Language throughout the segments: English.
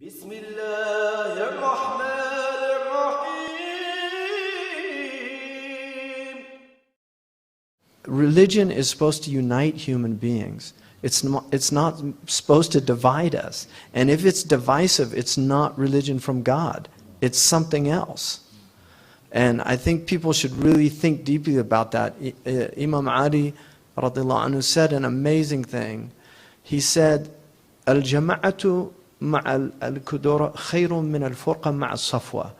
بسم الله الرحمن الرحيم. Religion is supposed to unite human beings. It's not supposed to divide us. And if it's divisive, it's not religion from God. It's something else. And I think people should really think deeply about that. Imam Ali radiallahu anhu said an amazing thing. He said, Al-jama'atu ma'al al-kudura khayrun min al-furqa ma'al safwa.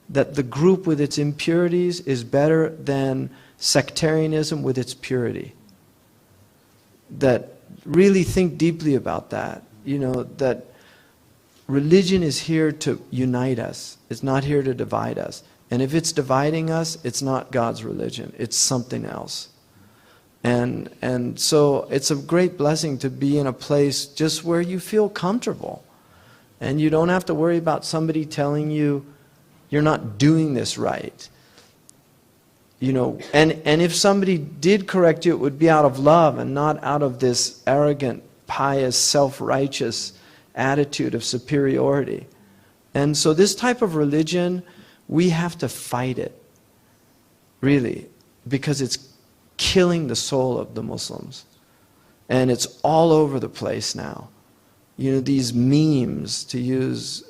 That the group with its impurities is better than sectarianism with its purity. That really think deeply about that. You know, that religion is here to unite us. It's not here to divide us. And if it's dividing us, it's not God's religion. It's something else. And so it's a great blessing to be in a place just where you feel comfortable. And you don't have to worry about somebody telling you you're not doing this right. You know, and if somebody did correct you, it would be out of love and not out of this arrogant, pious, self-righteous attitude of superiority. And so this type of religion, we have to fight it, really, because it's killing the soul of the Muslims. And it's all over the place now. You know, these memes, to use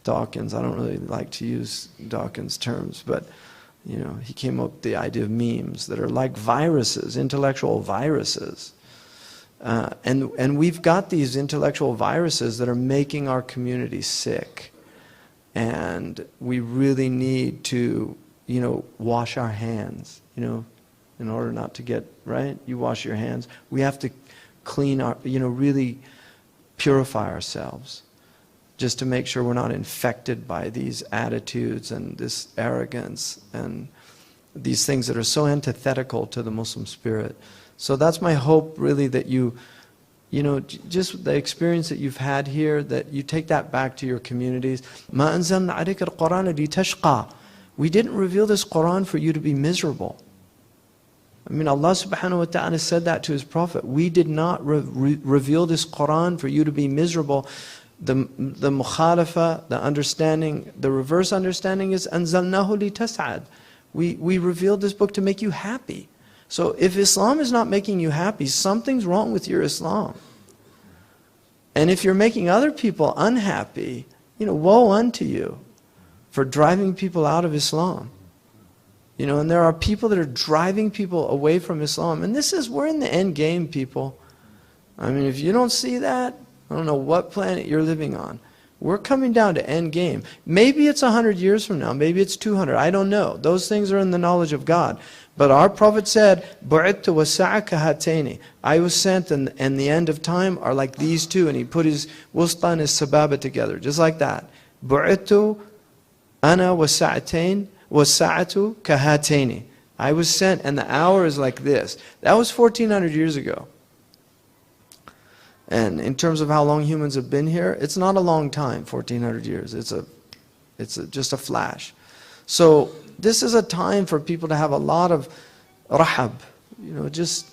Dawkins, I don't really like to use Dawkins' terms, but you know, he came up with the idea of memes that are like viruses, intellectual viruses. And we've got these intellectual viruses that are making our community sick. And we really need to, you know, wash our hands, you know, in order not to get, right? You wash your hands. We have to clean our, you know, really purify ourselves just to make sure we're not infected by these attitudes and this arrogance and these things that are so antithetical to the Muslim spirit. So that's my hope, really, that you know, just the experience that you've had here, that you take that back to your communities. مَا أَنزَلْنَا عَلَيْكَ الْقُرْآنَ لِتَشْقَى. We didn't reveal this Qur'an for you to be miserable. I mean, Allah subhanahu wa ta'ala said that to His Prophet. We did not reveal this Qur'an for you to be miserable. The mukhalafa, the understanding, the reverse understanding is أَنزَلْنَاهُ لِتَسْعَدْ. We revealed this book to make you happy. So if Islam is not making you happy, something's wrong with your Islam. And if you're making other people unhappy, you know, woe unto you for driving people out of Islam. You know, and there are people that are driving people away from Islam. And we're in the end game, people. I mean, if you don't see that, I don't know what planet you're living on. We're coming down to end game. Maybe it's 100 years from now. Maybe it's 200. I don't know. Those things are in the knowledge of God. But our Prophet said, بُعِدْتُ وَسَّعَ كَهَاتَيْنِ. I was sent, and the end of time are like these two. And he put his wusta and his sababa together, just like that. بُعِدْتُ أَنَا وَسَّعَتَيْنِ وَسَّعَةُ كَهَاتَيْنِ. I was sent, and the hour is like this. That was 1,400 years ago. And in terms of how long humans have been here, it's not a long time, 1,400 years. It's just a flash. So this is a time for people to have a lot of rahab, you know, just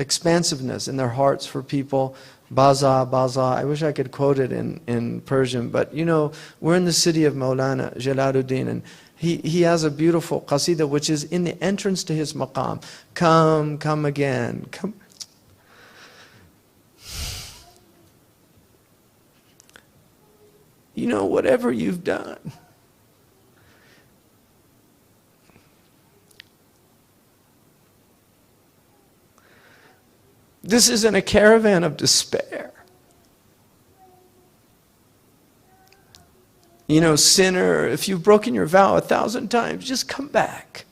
expansiveness in their hearts for people. Baza, baza. I wish I could quote it in Persian, but you know, we're in the city of Maulana Jalaluddin, and he has a beautiful qasida which is in the entrance to his maqam. Come again. Come. You know, whatever you've done, this isn't a caravan of despair. You know, sinner, if you've broken your vow 1,000 times, just come back.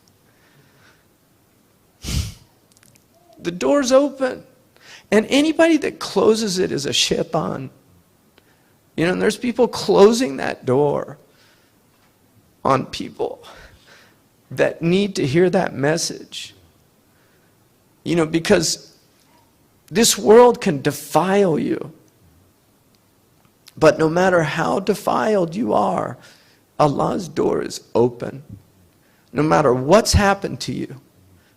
The door's open. And anybody that closes it is a shaitan. You know, and there's people closing that door on people that need to hear that message. You know, because this world can defile you. But no matter how defiled you are, Allah's door is open. No matter what's happened to you,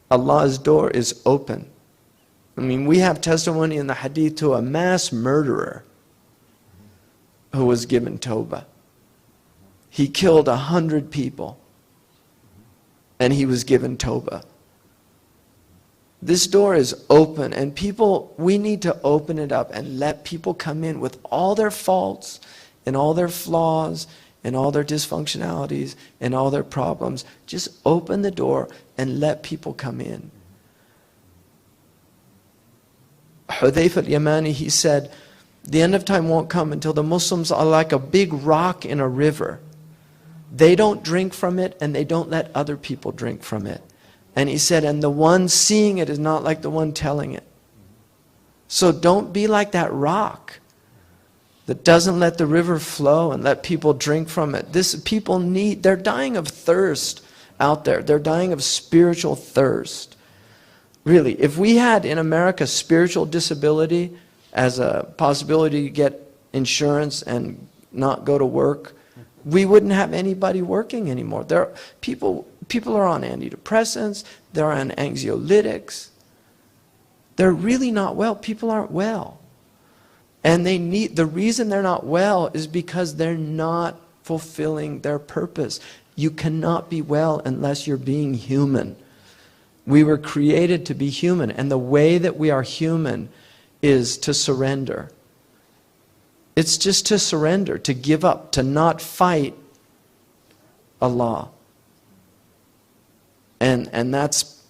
Allah's door is open. I mean, we have testimony in the hadith to a mass murderer who was given Tawbah. He killed 100 people, and he was given Tawbah. This door is open, and people, we need to open it up and let people come in with all their faults and all their flaws and all their dysfunctionalities and all their problems. Just open the door and let people come in. Hudayfa al-Yamani, he said, the end of time won't come until the Muslims are like a big rock in a river. They don't drink from it, and they don't let other people drink from it. And he said, and the one seeing it is not like the one telling it. So don't be like that rock that doesn't let the river flow and let people drink from it. People need, they're dying of thirst out there. They're dying of spiritual thirst. Really, if we had in America spiritual disability as a possibility to get insurance and not go to work, we wouldn't have anybody working anymore. People are on antidepressants, they're on anxiolytics. They're really not well. People aren't well. And the reason they're not well is because they're not fulfilling their purpose. You cannot be well unless you're being human. We were created to be human, and the way that we are human is to surrender. It's just to surrender, to give up, to not fight Allah. And that's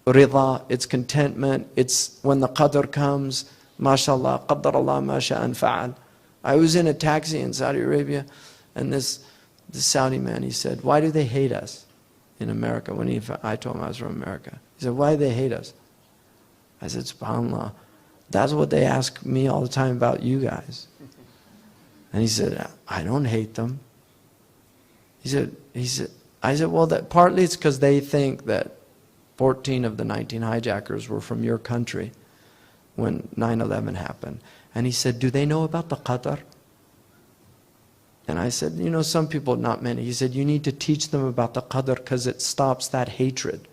Rihla, it's contentment, it's when the qadr comes, mashallah, qaddar Allah ma sha'an fa'al. I was in a taxi in Saudi Arabia, and this Saudi man, he said, why do they hate us in America? I told him I was from America. He said, why do they hate us? I said, subhanAllah, that's what they ask me all the time about you guys. And he said, I don't hate them. I said, well, partly it's because they think that 14 of the 19 hijackers were from your country when 9/11 happened. And he said, do they know about the qadr? And I said, some people, not many. He said, you need to teach them about the qadr because it stops that hatred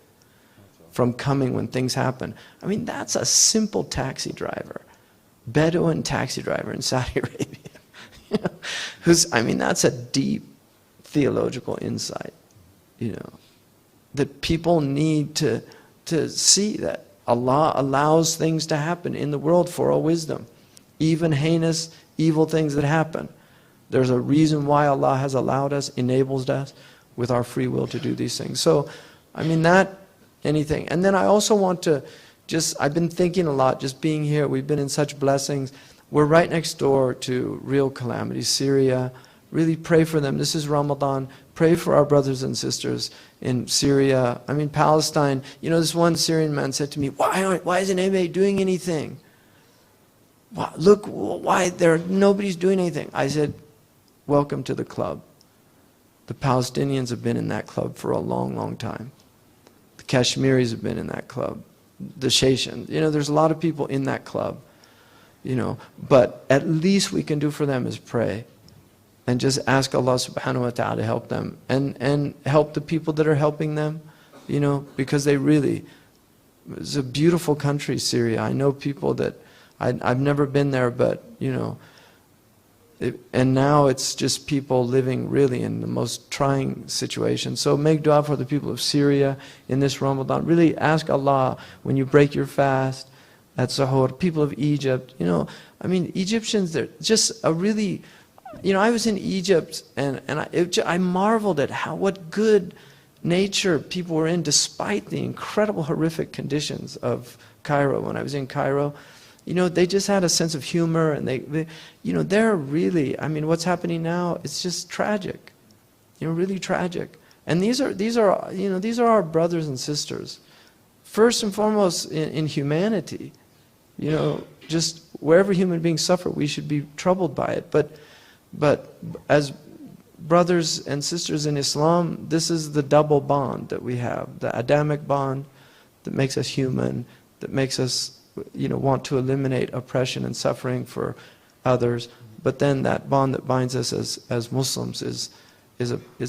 from coming when things happen. I mean, that's a simple taxi driver, Bedouin taxi driver in Saudi Arabia. That's a deep theological insight, that people need to see that Allah allows things to happen in the world for a wisdom. Even heinous, evil things that happen. There's a reason why Allah has allowed us, enables us with our free will to do these things. So, anything. And then I also want to I've been thinking a lot, just being here, we've been in such blessings. We're right next door to real calamities, Syria. Really pray for them. This is Ramadan. Pray for our brothers and sisters in Syria. Palestine. This one Syrian man said to me, why isn't anybody doing anything? Look, nobody's doing anything. I said, welcome to the club. The Palestinians have been in that club for a long, long time. The Kashmiris have been in that club. The Shaykhs. There's a lot of people in that club. But at least we can do for them is pray. And just ask Allah subhanahu wa ta'ala to help them. And help the people that are helping them. Because it's a beautiful country, Syria. I know people that, I've never been there, but, and now it's just people living really in the most trying situation. So make dua for the people of Syria in this Ramadan. Really ask Allah when you break your fast at Sahur. People of Egypt, Egyptians, they're just a really, I was in Egypt and I marveled at what good nature people were in despite the incredible horrific conditions of Cairo. When I was in Cairo, they just had a sense of humor, and they're really, what's happening now, it's just tragic, really tragic. And these are our brothers and sisters, first and foremost in humanity. Just wherever human beings suffer, we should be troubled by it. But as brothers and sisters in Islam, this is the double bond that we have, the Adamic bond that makes us human, that makes us want to eliminate oppression and suffering for others, but then that bond that binds us as Muslims is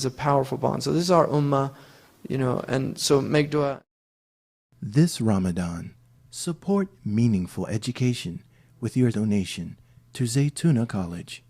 a powerful bond. So this is our ummah, and so make dua. This Ramadan, support meaningful education with your donation to Zaytuna College.